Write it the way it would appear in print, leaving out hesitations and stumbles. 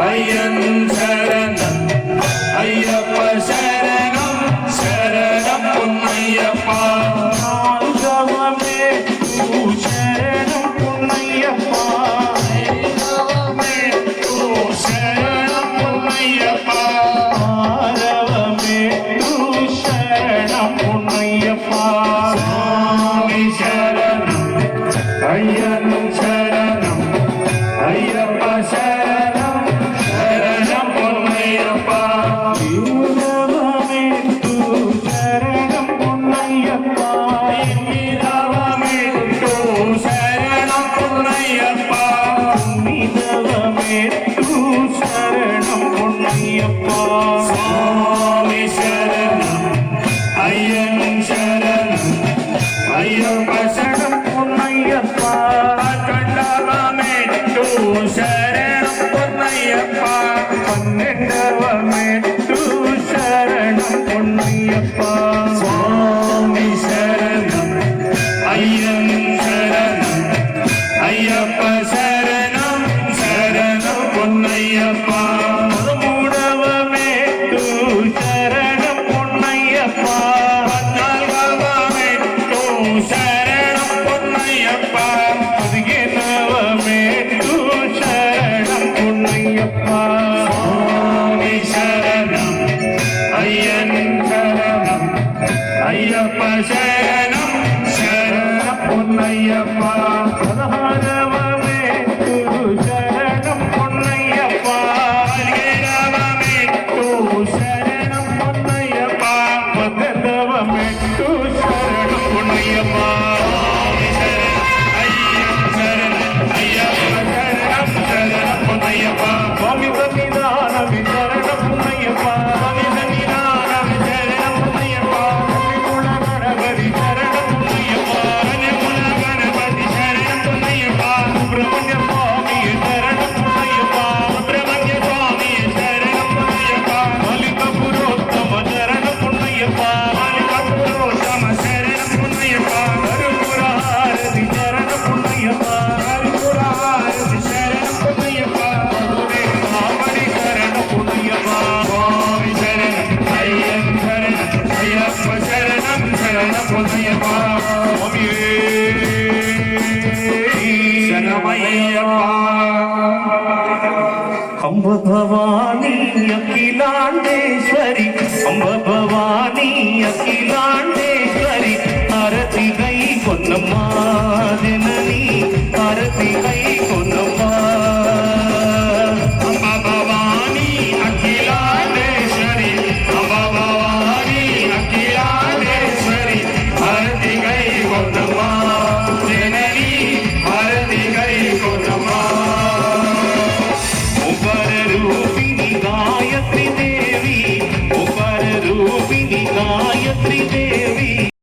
ஐயன் சரணம் ஐயப்ப சரணம் சரணம் பொன்னையப்பா ஆண்டவமே சரணம் பொன்னையப்பா சரணம் பொன்னையப்பா ஆரவமே சரணம் பொன்னையப்பா சுவாமி சரணம் ஐயன் சரணம் ஐயப்ப சரணம் சரணம் பொன்னையப்பா ஆரவமே சரணம் பொன்னையப்பா இதவமே சரணம் பொன்னையப்பா இதவமே சரணம் பொன்னையப்பா சுவாமி சரணம் ஐயன் சரணம் ஐயப்ப சரணம் பொன்னையப்பா கண்டவமே சரணம் பொன்னையப்பா பன்னெண்டவமே சரணம் பொன்னையப்பா சுவாமி சரணம் ஐயன் சரணம் ஐயப்ப சரணம் சரணம் பொன்னையப்பா மூடவமே சரணம் பொன்னையப்பா பத்நால்கவமே சரணம் பொன்னையப்பா பதினவமே சரணம் பொன்னையப்பா சுவாமி சரணம் ஐயன் சரணம் ஐயப்ப சரணம் சரணம் பொன்னையப்பா பதினாறவமே சரணம் பொன்னையப்பா பதினேழவமே சரணம் பொன்னையப்பா பதினவமே சரணம் பொன்னையப்பா சுவாமி சரணம் ஐயன் சரணம் ஐயப்ப சரணம் சரணம் பொன்னையப்பா சுவாமி சன்னிதானமே சரணம் பொன்னையப்பா சன்னிதானம் சரணம் பொன்னையப்பா குல கணபதி சரணம் பொன்னையப்பா கனகுல கணபதி சரணம் பொன்னையப்பா சுப்பிரமணிய சுவாமி சரணம் பொன்னையப்பா சுப்பிரமணிய சுவாமி சரணம் பொன்னையப்பா மலிக புரோத்தம சரணம் பொன்னையப்பா மாலிகபுரோத்தம சரணம் பொன்னையப்பா கருபுரஹாரதி சரணம் பொன்னையப்பா கருபுரஹாரதி சரணம் பொன்னையப்பா காவடி சரணம் பொன்னையப்பா சுவாமி சரணம் ஐயன் சரணம் ஐயப்ப சரணம் சரணம் பொன்னையப்பா சுவாமியே சரணமையப்பா அம்ப பவானி அகிலாண்டேஸ்வரி அம்ப பவானி அகிலாண்டேஸ்வரி அரதி கை பொன்னம்மா ஜனனி அரதி கை